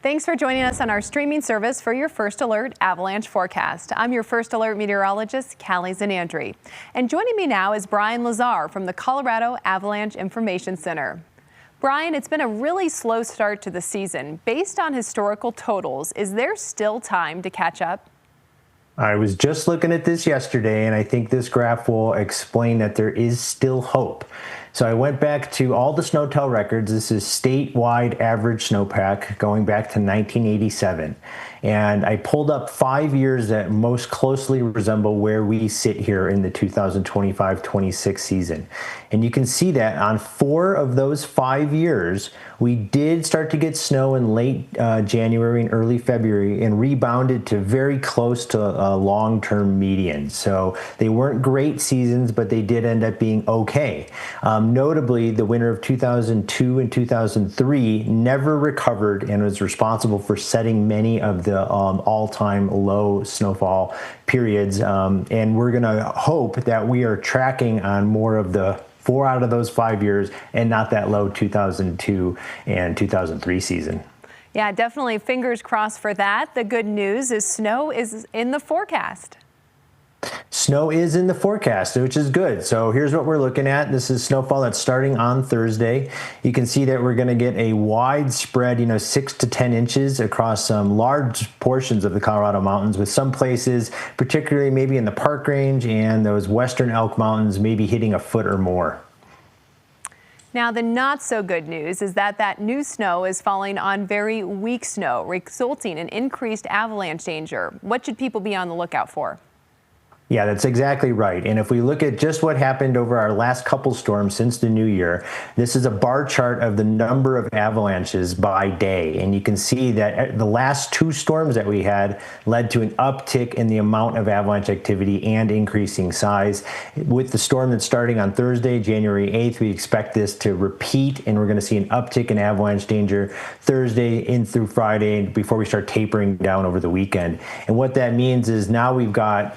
Thanks for joining us on our streaming service for your First Alert Avalanche forecast. I'm your First Alert meteorologist, Callie Zanandri. And joining me now is Brian Lazar from the Colorado Avalanche Information Center. Brian, it's been a really slow start to the season. Based on historical totals, is there still time to catch up? I was just looking at this yesterday, and I think this graph will explain that there is still hope. So I went back to all the SNOTEL records. This is statewide average snowpack going back to 1987. And I pulled up 5 years that most closely resemble where we sit here in the 2025-26 season. And you can see that on 4 of those 5 years, we did start to get snow in late January and early February and rebounded to very close to a long-term median. So they weren't great seasons, but they did end up being okay. Notably, the winter of 2002 and 2003 never recovered and was responsible for setting many of the all-time low snowfall periods. And we're going to hope that we are tracking on more of the 4 out of those 5 years and not that low 2002 and 2003 season. Yeah, definitely fingers crossed for that. The good news is snow is in the forecast. Snow is in the forecast, which is good. So here's what we're looking at. This is snowfall that's starting on Thursday. You can see that we're going to get a widespread, 6 to 10 inches across some large portions of the Colorado mountains, with some places, particularly maybe in the Park Range and those western Elk Mountains, maybe hitting a foot or more. Now, the not so good news is that new snow is falling on very weak snow, resulting in increased avalanche danger. What should people be on the lookout for? Yeah, that's exactly right. And if we look at just what happened over our last couple storms since the new year, this is a bar chart of the number of avalanches by day. And you can see that the last 2 storms that we had led to an uptick in the amount of avalanche activity and increasing size. With the storm that's starting on Thursday, January 8th, we expect this to repeat, and we're going to see an uptick in avalanche danger Thursday in through Friday before we start tapering down over the weekend. And what that means is now we've got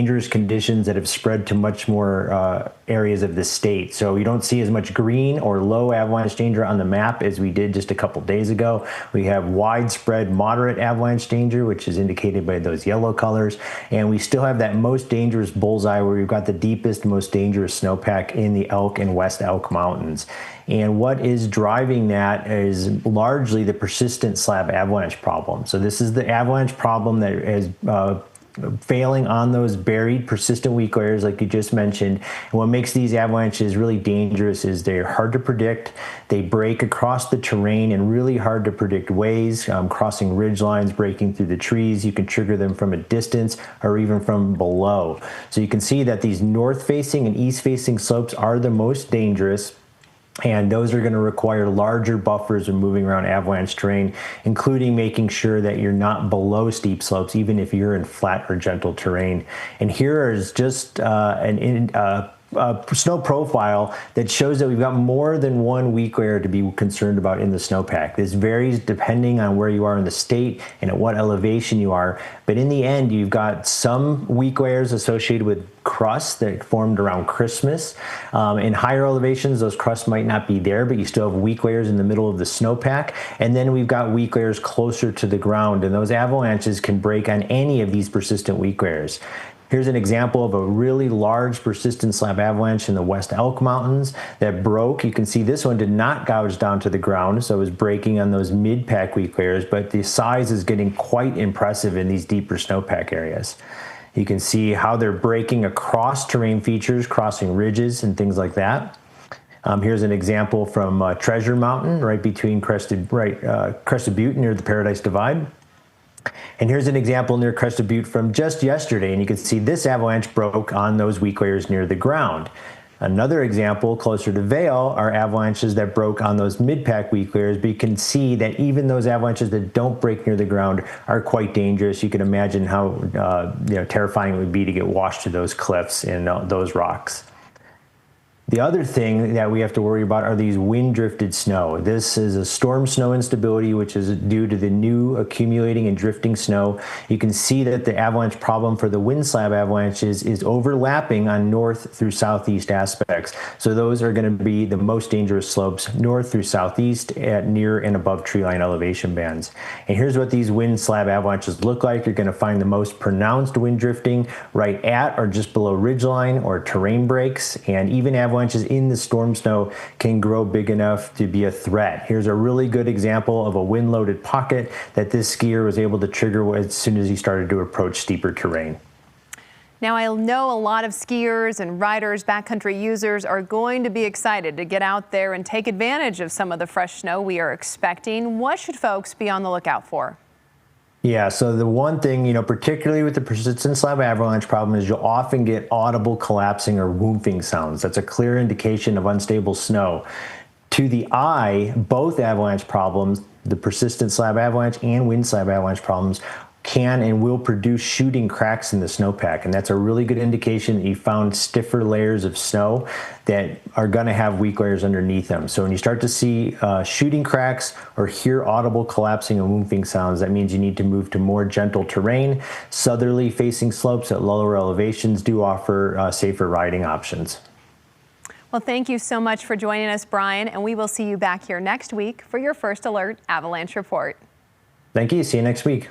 dangerous conditions that have spread to much more areas of the state. So you don't see as much green or low avalanche danger on the map as we did just a couple days ago. We have widespread moderate avalanche danger, which is indicated by those yellow colors. And we still have that most dangerous bullseye where we've got the deepest, most dangerous snowpack in the Elk and West Elk Mountains. And what is driving that is largely the persistent slab avalanche problem. So this is the avalanche problem that is failing on those buried persistent weak layers like you just mentioned. And what makes these avalanches really dangerous is they're hard to predict. They break across the terrain in really hard to predict ways, crossing ridge lines, breaking through the trees. You can trigger them from a distance or even from below. So you can see that these north facing and east facing slopes are the most dangerous. And those are going to require larger buffers when moving around avalanche terrain, including making sure that you're not below steep slopes, even if you're in flat or gentle terrain. And here is just snow profile that shows that we've got more than one weak layer to be concerned about in the snowpack. This varies depending on where you are in the state and at what elevation you are. But in the end, you've got some weak layers associated with crust that formed around Christmas. In higher elevations, those crusts might not be there, but you still have weak layers in the middle of the snowpack. And then we've got weak layers closer to the ground, and those avalanches can break on any of these persistent weak layers. Here's an example of a really large persistent slab avalanche in the West Elk Mountains that broke. You can see this one did not gouge down to the ground, so it was breaking on those mid-pack weak layers, but the size is getting quite impressive in these deeper snowpack areas. You can see how they're breaking across terrain features, crossing ridges and things like that. Here's an example from Treasure Mountain, right between Crested Butte near the Paradise Divide. And here's an example near Crested Butte from just yesterday, and you can see this avalanche broke on those weak layers near the ground. Another example closer to Vail are avalanches that broke on those mid-pack weak layers, but you can see that even those avalanches that don't break near the ground are quite dangerous. You can imagine how terrifying it would be to get washed to those cliffs and those rocks. The other thing that we have to worry about are these wind drifted snow. This is a storm snow instability, which is due to the new accumulating and drifting snow. You can see that the avalanche problem for the wind slab avalanches is overlapping on north through southeast aspects. So those are going to be the most dangerous slopes north through southeast at near and above tree line elevation bands. And here's what these wind slab avalanches look like. You're going to find the most pronounced wind drifting right at or just below ridgeline or terrain breaks, and even avalanches in the storm snow can grow big enough to be a threat. Here's a really good example of a wind-loaded pocket that this skier was able to trigger as soon as he started to approach steeper terrain. Now, I know a lot of skiers and riders, backcountry users are going to be excited to get out there and take advantage of some of the fresh snow we are expecting. What should folks be on the lookout for? Yeah, so the one thing, particularly with the persistent slab avalanche problem is you'll often get audible collapsing or whooping sounds. That's a clear indication of unstable snow. To the eye, both avalanche problems, the persistent slab avalanche and wind slab avalanche problems, can and will produce shooting cracks in the snowpack, and that's a really good indication that you found stiffer layers of snow that are going to have weak layers underneath them. So when you start to see shooting cracks or hear audible collapsing and whooping sounds, that means you need to move to more gentle terrain. Southerly facing slopes at lower elevations do offer safer riding options. Well, thank you so much for joining us, Brian, and we will see you back here next week for your First Alert Avalanche Report. Thank you. See you next week.